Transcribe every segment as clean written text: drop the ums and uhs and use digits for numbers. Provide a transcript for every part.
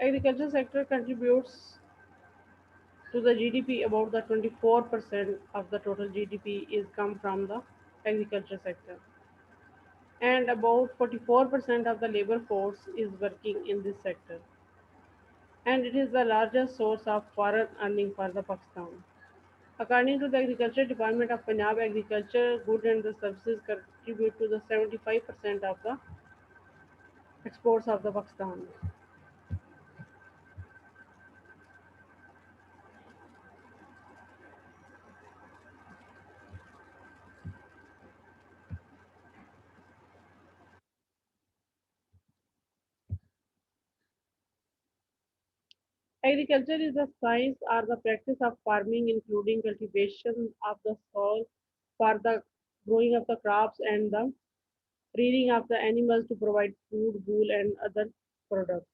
Agriculture sector contributes to the GDP. About the 24% of the total GDP is come from the agriculture sector, and about 44% of the labor force is working in this sector, and it is the largest source of foreign earning for the Pakistan. According to the Agriculture Department of Punjab, agriculture, goods and the services contribute to the 75% of the exports of the Pakistan. Agriculture is the science or the practice of farming, including cultivation of the soil for the growing of the crops and the rearing of the animals to provide food, wool, and other products.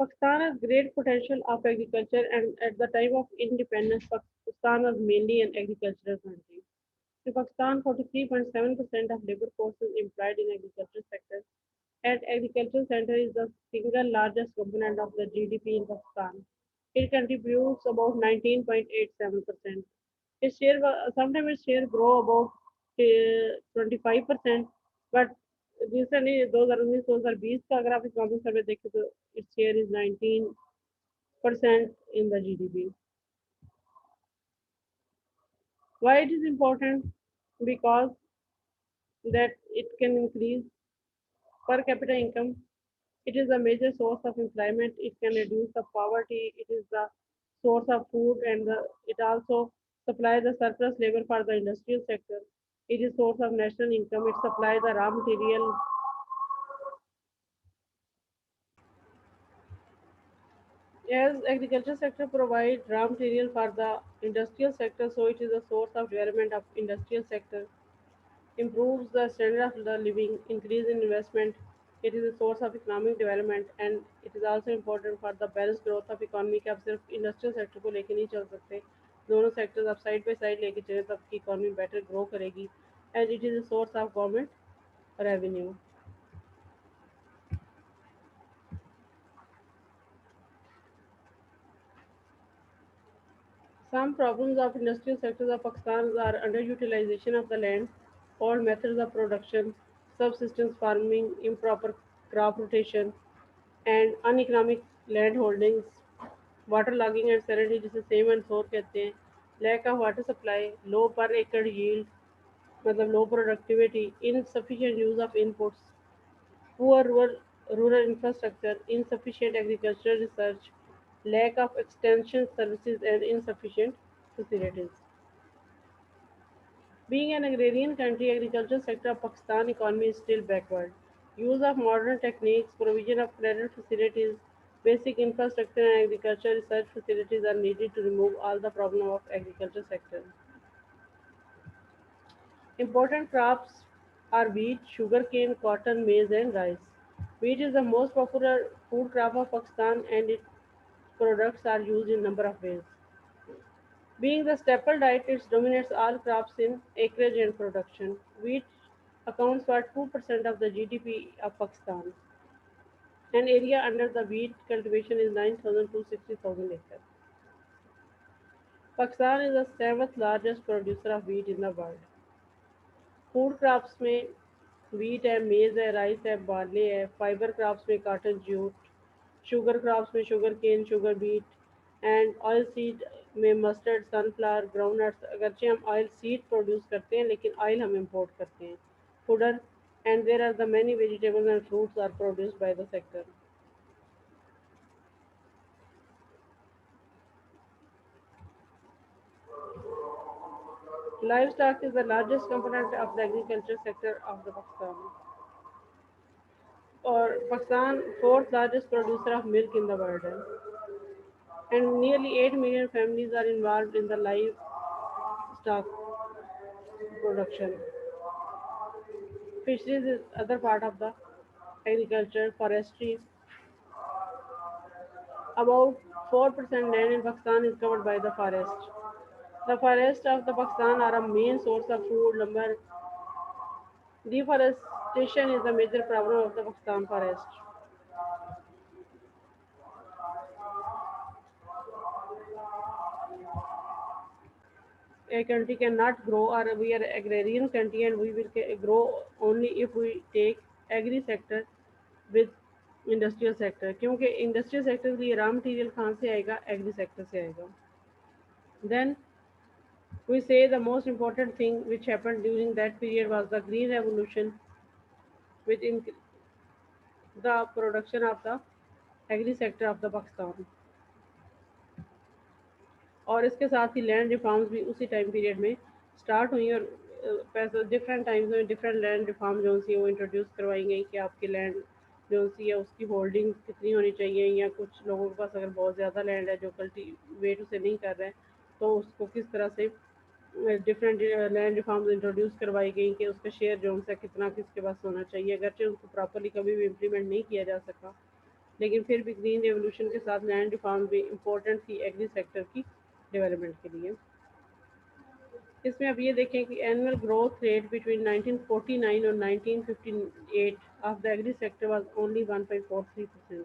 Pakistan has great potential of agriculture, and at the time of independence, Pakistan was mainly an agricultural country. In Pakistan, 43.7% of labor force is employed in agriculture sector, and agriculture sector is the single largest component of the GDP in Pakistan. It contributes about 19.87%. Its share, sometimes its share grow about 25%, but recently 2019-2020 का अगर आप economic survey देखें तो its share is 19% in the GDP. Why it is important? Because that it can increase per capita income. It is a major source of employment. It can reduce the poverty. It is the source of food, and it also supplies the surplus labor for the industrial sector. It is source of national income. It supplies the raw material. As agriculture sector provides raw material for the industrial sector, so it is a source of development of industrial sector. Improves the standard of the living, increase in investment. It is a source of economic development, and it is also important for the balanced growth of economy कि आप सिर्फ industrial sector को लेके नहीं चल सकते, दोनों sectors आप साइड बाय साइड लेके चले तब की इकोनॉमी बेटर ग्रो करेगी, and it is a source of government revenue. Some problems of industrial sectors of Pakistan are underutilization of the land, old methods of production, subsistence farming, improper crop rotation, and uneconomic land holdings, waterlogging and salinity जिसे same and सोर कहते हैं, lack of water supply, low per acre yield मतलब low productivity, insufficient use of inputs, poor rural infrastructure, insufficient agricultural research, lack of extension services and insufficient facilities. Being an agrarian country, agriculture sector of Pakistan economy is still backward. Use of modern techniques, provision of credit facilities, basic infrastructure and agriculture research facilities are needed to remove all the problem of agriculture sector. Important crops are wheat, sugarcane, cotton, maize and rice. Wheat is the most popular food crop of Pakistan and its products are used in number of ways. Being the staple diet, it dominates all crops in acreage and production. Wheat accounts for 2% of the GDP of Pakistan. An area under the wheat cultivation is 9,000 to 60,000 acres. Pakistan is the seventh largest producer of wheat in the world. Food crops में wheat है, maize है, rice है, barley है, fibre crops में cotton, jute, sugar crops में sugar cane, sugar beet and oil seed में mustard, sunflower, groundnuts. अगरचे हम ऑयल सीड प्रोड्यूस करते हैं लेकिन ऑयल हम इंपोर्ट करते हैं. Fodder and there are the many vegetables and fruits are produced by the sector. Livestock is the largest component of the agriculture sector of the Pakistan. Or Pakistan, fourth largest producer of milk in the world, and nearly 8 million families are involved in the livestock production. Fisheries is other part of the agriculture. Forestry, about 4% land in Pakistan is covered by the forest. The forests of the Pakistan are a main source of food, lumber. Deforestation is a major problem of the Pakistan forest. A country cannot grow, or we are agrarian country and we will grow only if we take agri sector with industrial sector, क्योंकि industrial sector के लिए raw material कहाँ से आएगा, agri sector से आएगा. Then we say the most important thing which happened during that period was the green revolution, which in the production of the agri sector of the Pakistan. और इसके साथ ही land reforms भी उसी time period में start हुई, और पैसे different times में डिफरेंट लैंड रिफॉर्म जो सी वो इंट्रोड्यूस करवाई गई कि आपकी लैंड जो सी है उसकी होल्डिंग कितनी होनी चाहिए, या कुछ लोगों के पास अगर बहुत ज़्यादा लैंड है जो कल्टीवेट उसे नहीं कर रहे हैं तो उसको किस तरह से डिफरेंट लैंड रिफॉर्म्स इंट्रोड्यूस करवाई गई कि उसका शेयर जो है कितना किसके पास होना चाहिए, अगरचे उसको प्रॉपरली कभी भी इम्प्लीमेंट नहीं किया जा सका, लेकिन फिर भी ग्रीन रेवोल्यूशन के साथ लैंड रिफॉर्म भी इम्पोर्टेंट थी एग्री सेक्टर की डेवलपमेंट के लिए. इसमें अब ये देखें कि एनुअल ग्रोथ रेट बिटवीन 1949 और 1958 of the agri sector was only 1.43%.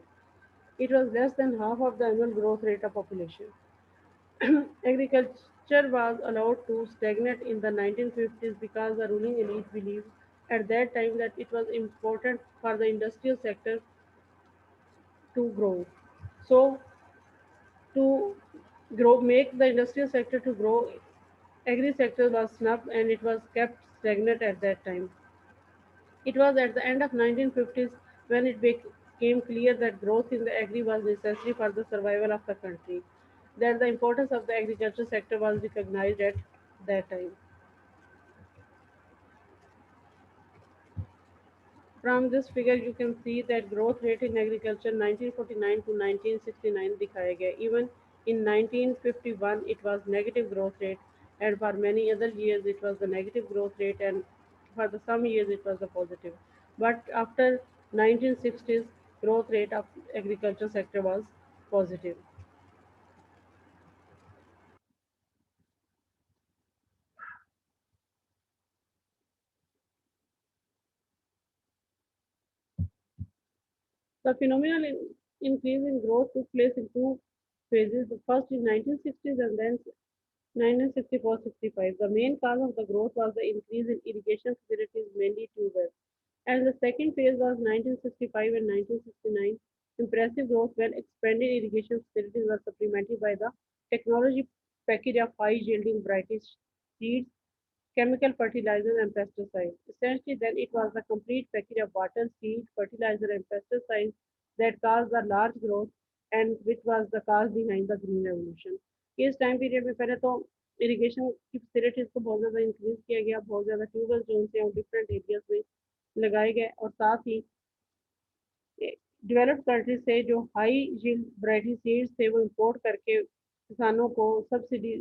It was less than half of the annual growth rate of population. Agriculture was allowed to stagnate in the 1950s because the ruling elite believed at that time that it was important for the industrial sector to grow. So, to make the industrial sector to grow, agri sector was snubbed and it was kept stagnant at that time. It was at the end of 1950s when it became clear that growth in the agri was necessary for the survival of the country. That the importance of the agriculture sector was recognized at that time. From this figure, you can see that growth rate in agriculture 1949 to 1969 दिखाया गया. Even in 1951, it was negative growth rate, and for many other years, it was the negative growth rate, and for the some years, it was the positive. But after 1960s, growth rate of agriculture sector was positive. The phenomenal increase in growth took place in two phases. The first in 1960s and then 1964-65. The main cause of the growth was the increase in irrigation facilities, mainly tube wells. And the second phase was 1965 and 1969. Impressive growth when expanded irrigation facilities were supplemented by the technology package of high-yielding varieties, seeds, chemical fertilizers and pesticides. Essentially, then it was the complete package of water, seed, fertilizer, and pesticides that caused the large growth and which was the cause behind the green revolution. इस time period में पहले तो irrigation की facilities को बहुत ज़्यादा increase किया गया, बहुत ज़्यादा ट्यूबवेल जो से डिफरेंट एरियाज में लगाए गए, और साथ ही डेवलप्ड कंट्रीज से जो हाई यील्ड वैरायटी सीड्स थे वो इंपोर्ट करके किसानों को सब्सिडी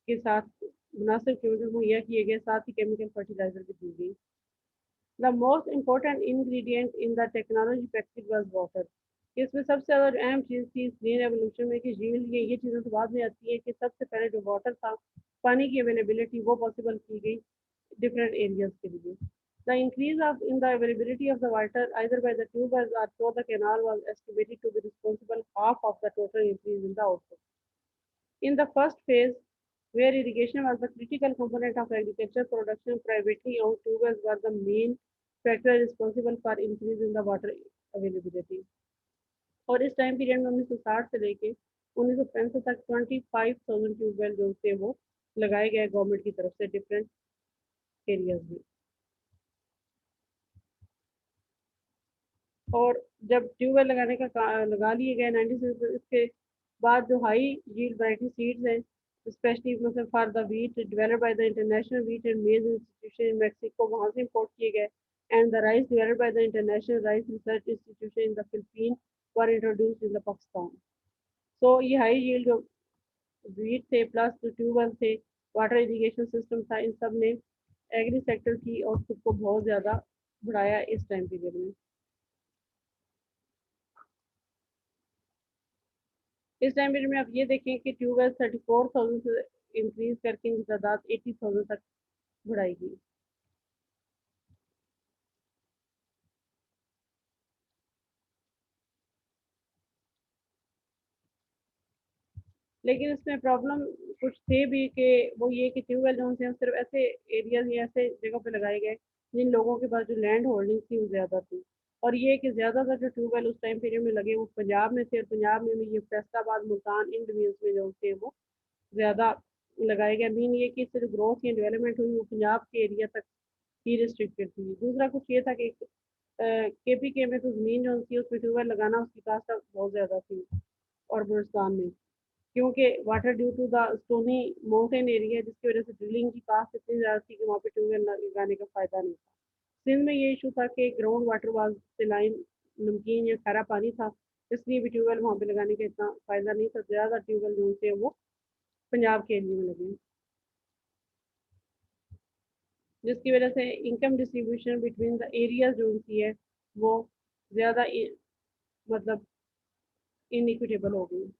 के साथ मुनासिब कीमत मुहैया किए गए, साथ ही केमिकल फर्टिलाइजर भी दी गई. The most important ingredient in the technology package was water. इसमें सबसे ज़्यादा अहम चीज़ थी ग्रीन रेवोल्यूशन में कि झील ये चीज़ें तो बाद में आती है कि सबसे पहले जो वाटर था, पानी की अवेलेबिलिटी वो पॉसिबल की गई डिफरेंट एरियाज के लिए. The increase in the availability of the water, either by the tube wells or through the canal, was estimated to be responsible half of the total increase in the output. In the first phase, where irrigation was the critical component of agriculture production, privately owned tube wells were the main factor responsible for increase in the water availability. और इस time period में 1960 से लेके 1965 तक 25,000 tubewell जो थे वो लगाए गए गवर्नमेंट की तरफ से डिफरेंट एरियाज में. और जब ट्यूबवेल लगाने का लगा लिए गए 96, इसके बाद जो हाई यील्ड वैरायटी सीड्स हैं स्पेशली मतलब for the wheat developed by the international wheat and maize institution in Mexico, वहाँ से इम्पोर्ट किए गए। And the rice developed by the international rice research institution in the Philippine were introduced in the Pakistan. So ये high yield जो wheat थे plus जो tubewell थे, water irrigation system था, इन सब ने एग्री सेक्टर की आउटपुट को बहुत ज़्यादा बढ़ाया इस टाइम पीरियड में। इस टाइम पीरियड में आप ये देखें कि ट्यूबवेल 34,000 से इंक्रीज करके इनकी तादाद 80,000 तक बढ़ाई गई। लेकिन इसमें प्रॉब्लम कुछ थे भी कि वो ये कि ट्यूबवेल जो हैं सिर्फ ऐसे एरियाज या ऐसे जगह पे लगाए गए जिन लोगों के पास जो लैंड होल्डिंग थी वो ज़्यादा थी। और ये कि ज़्यादातर जो ट्यूबवेल उस टाइम पीरियड में लगे वो पंजाब में थे, और पंजाब में भी ये फैसलाबाद मुल्तान इन डिवीजन में जो थे वो ज़्यादा लगाए गए। मीन ये कि इससे जो ग्रोथ या डेवलपमेंट हुई वो पंजाब के एरिया तक ही रिस्ट्रिक्टेड थी। दूसरा कुछ ये था कि के पी के में तो ज़मीन जो थी उसमें ट्यूबवेल लगाना उसकी कास्ट बहुत ज़्यादा थी, और बलूचिस्तान में क्योंकि water due to the stony mountain area जिसकी वजह से ड्रिलिंग की कास्ट इतनी ज़्यादा थी कि वहाँ पे ट्यूबवेल लगाने का फ़ायदा नहीं था। सिंध में ये इशू था कि ग्राउंड वाटर वाज सेलाइन, नमकीन या खारा पानी था, इसलिए भी ट्यूबवेल वहाँ पे लगाने का इतना फ़ायदा नहीं था। ज़्यादा ट्यूबवेल जो थे वो पंजाब के एरिया में लगे, जिसकी वजह से income distribution between the areas जो उनकी है वो ज़्यादा मतलब इनइक्विटेबल हो गई।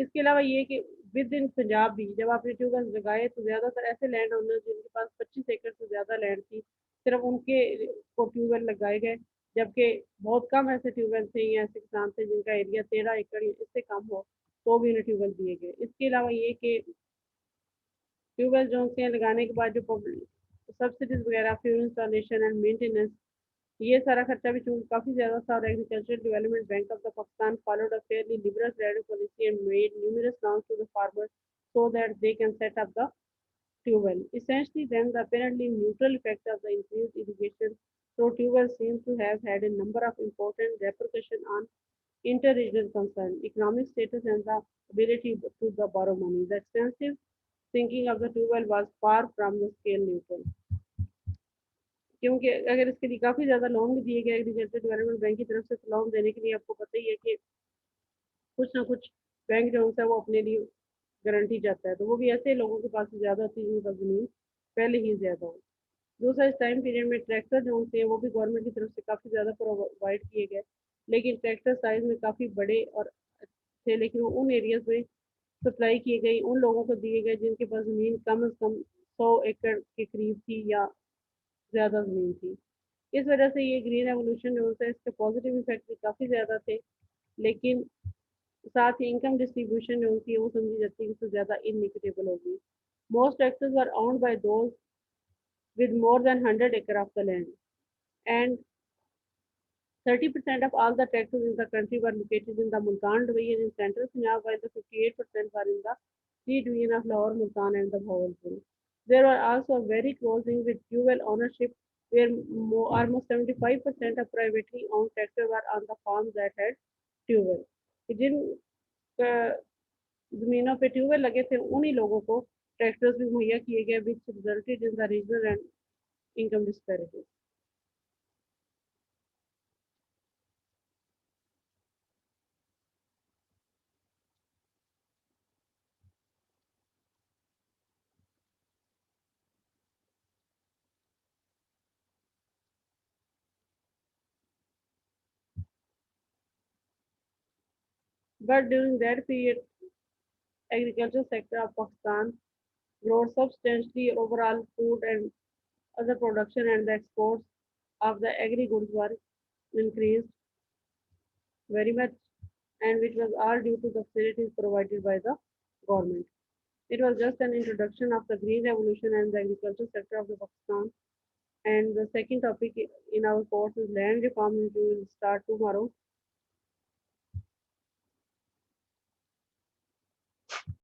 इसके अलावा ये कि विद इन पंजाब भी जब आपने ट्यूबवेल लगाए तो ज़्यादातर ऐसे लैंड ओनर जिनके पास 25 एकड़ से ज़्यादा लैंड थी, सिर्फ उनके को ट्यूबवेल लगाए गए, जबकि बहुत कम ऐसे ट्यूबवेल थे या ऐसे किसान थे जिनका एरिया 13 एकड़ या इससे कम हो तो भी उन्हें ट्यूबवेल दिए गए। इसके अलावा ये कि ट्यूबवेल जो हैं लगाने के बाद जो सब्सिडीज वगैरह, फ्यूल इंस्टॉलेशन एंड मेंटेनेंस, ये सारा खर्चा भी चूँकि काफ़ी ज़्यादा था, और agriculture development bank of the Pakistan followed a fairly liberal credit policy and made numerous loans to the farmers so that they can set up the tube well. Essentially, then the apparently neutral effect of the increased irrigation through tube well seems to have had a number of important repercussions on inter-regional concern, economic status, and the ability to the borrow money. The extensive sinking of the tube well was far from the scale neutral. क्योंकि अगर इसके लिए काफ़ी ज़्यादा loan भी दिए गए agriculture development bank की तरफ से, तो लोन देने के लिए आपको पता ही है कि कुछ ना कुछ बैंक जो होता है वो अपने लिए गारंटी चाहता है, तो वो भी ऐसे लोगों के पास ज़्यादा होती है जिनके पास ज़मीन पहले ही ज़्यादा हो। दूसरा, इस टाइम पीरियड में ट्रैक्टर जो होते हैं वो भी गवर्नमेंट की तरफ से काफ़ी ज़्यादा प्रोवाइड किए गए, लेकिन ट्रैक्टर साइज़ में काफ़ी बड़े और थे, लेकिन वो उन एरियाज़ में सप्लाई किए गई उन लोगों को दिए गए जिनके पास ज़मीन कम से कम 100 एकड़ के करीब थी या ज़्यादा ज़मीन थी। इस वजह से ये ग्रीन रेवोल्यूशन जो होता है इसके पॉजिटिव इफेक्ट भी काफ़ी ज़्यादा थे, लेकिन साथ ही इनकम डिस्ट्रीब्यूशन जो होती है वो समझी जाती है कि उससे ज़्यादा इनइक्विटेबल होगी। Most taxes were owned by those with more than 100 acre of the land, and 30% of all the taxes in the country were located in the Multan division in central Punjab, while the 58% were in the three division of Lahore, Multan and the Bahawalpur. There were also a very close link with fuel ownership, where almost 75% of privately owned tractors were on the farms that had tube well, कि जिन ज़मीनों पे tubewell लगे थे उन्हीं लोगों को tractors भी मुहैया किए गए, विच resulted in the regional and income disparities. But during that period, agricultural sector of Pakistan grew substantially. Overall food and other production and the exports of the agri goods were increased very much, and which was all due to the facilities provided by the government. It was just an introduction of the green revolution and the agricultural sector of the Pakistan. And the second topic in our course is land reform, which we will start tomorrow.